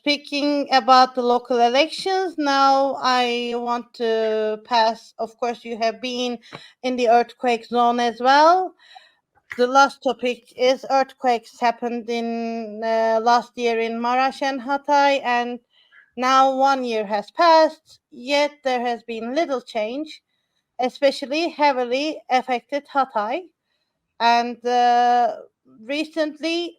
speaking about the local elections, now I want to pass. Of course, you have been in the earthquake zone as well. The last topic is earthquakes happened in last year in Maraş and Hatay, and now 1 year has passed, yet there has been little change, especially heavily affected Hatay. And recently,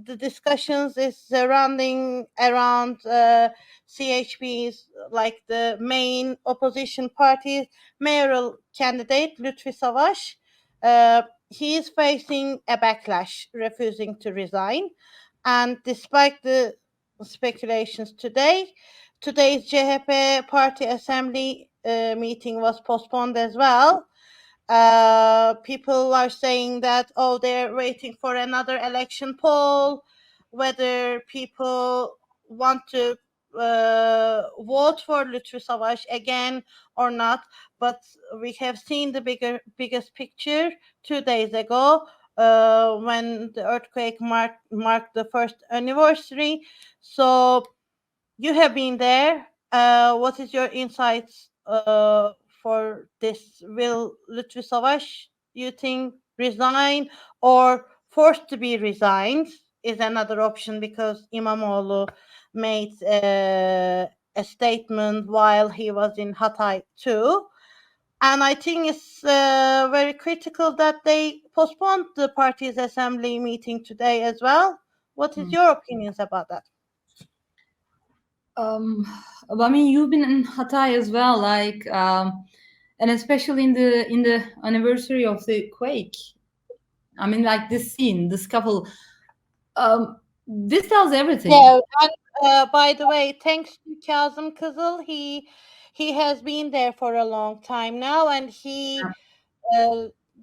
the discussions is surrounding around CHP's, like the main opposition party's mayoral candidate, Lütfü Savaş. He is facing a backlash, refusing to resign. And despite the speculations today's CHP party assembly meeting was postponed as well. People are saying that, oh, they're waiting for another election poll, whether people want to vote for Lütfü Savaş again or not. But we have seen the biggest picture 2 days ago when the earthquake marked the first anniversary. So you have been there. What is your insights for this? Will Lütfü Savaş, you think, resign or forced to be resigned is another option, because İmamoğlu made a statement while he was in Hatay too. And I think it's very critical that they postponed the party's assembly meeting today as well. What is your opinions about that? I mean, you've been in Hatay as well, like, and especially in the anniversary of the quake. I mean, like this scene, the scuffle. This tells everything. Yeah, and by the way, thanks to Kazım Kızıl, he has been there for a long time now, and he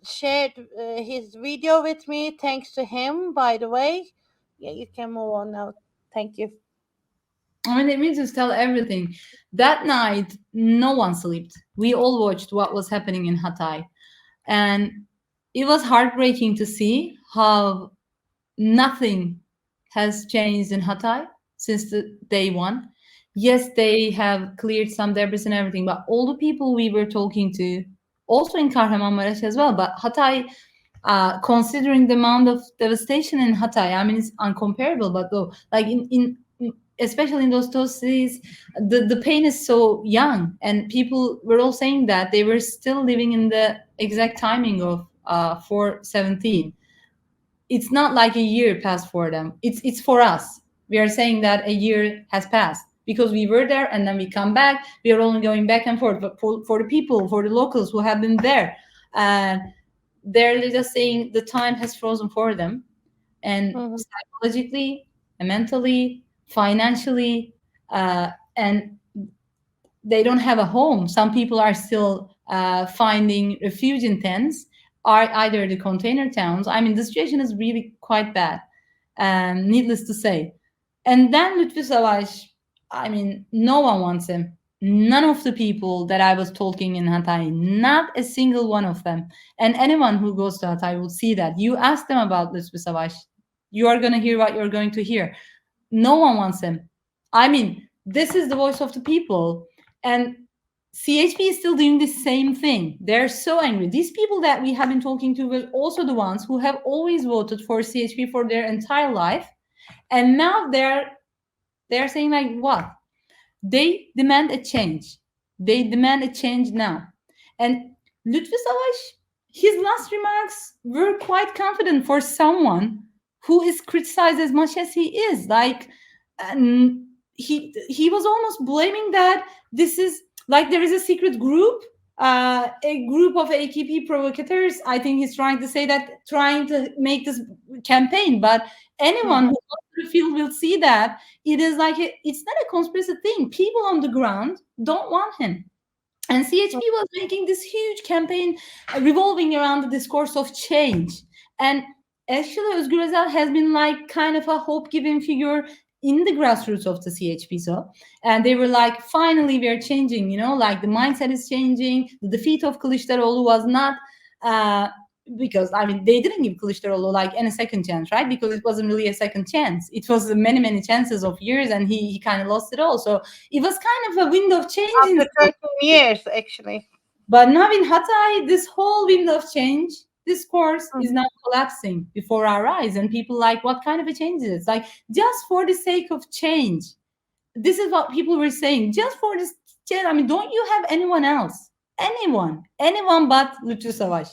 shared his video with me. Thanks to him, by the way. Yeah, you can move on now. Thank you. I mean, it means to tell everything. That night, no one slept. We all watched what was happening in Hatay. And it was heartbreaking to see how nothing has changed in Hatay since the day one. Yes, they have cleared some debris and everything, but all the people we were talking to, also in Kahramanmaraş as well, but Hatay, considering the amount of devastation in Hatay, I mean, it's uncomparable, but though, like in especially in those two cities, the pain is so young, and people were all saying that they were still living in the exact timing of 4/17. It's not like a year passed for them. It's for us. We are saying that a year has passed because we were there and then we come back. We are only going back and forth. But for the people, for the locals who have been there, they're just saying the time has frozen for them, and psychologically, and mentally, financially, and they don't have a home. Some people are still finding refuge in tents, or either the container towns. I mean, the situation is really quite bad, needless to say. And then Lütfü Savaş, I mean, no one wants him. None of the people that I was talking in Hatay, not a single one of them. And anyone who goes to Hatay will see that. You ask them about Lütfü Savaş, you are going to hear what you're going to hear. No one wants him. I mean, this is the voice of the people. And CHP is still doing the same thing. They're so angry. These people that we have been talking to were also the ones who have always voted for CHP for their entire life. And now they're saying, like, what? They demand a change. They demand a change now. And Lütfü Savaş, his last remarks were quite confident for someone who is criticized as much as he is. Like, he was almost blaming that this is like there is a secret group, a group of AKP provocateurs. I think he's trying to say that, trying to make this campaign. But anyone who goes to the field will see that it is like it's not a conspiracy thing. People on the ground don't want him. And CHP was making this huge campaign revolving around the discourse of change. And actually, Özgür Özel has been like kind of a hope-giving figure in the grassroots of the CHP. So, and they were like, finally, we are changing, you know, like the mindset is changing. The defeat of Kılıçdaroğlu was not because I mean they didn't give Kılıçdaroğlu like any second chance, right? Because it wasn't really a second chance. It was many chances of years, and he kind of lost it all. So it was kind of a wind of change. After 13 years, actually. But now in Hatay, this whole wind of change, this course is now collapsing before our eyes, and people like, what kind of a change is it? It's like, just for the sake of change. This is what people were saying. Just for this change. I mean, don't you have anyone else? Anyone but Lütfü Savaş.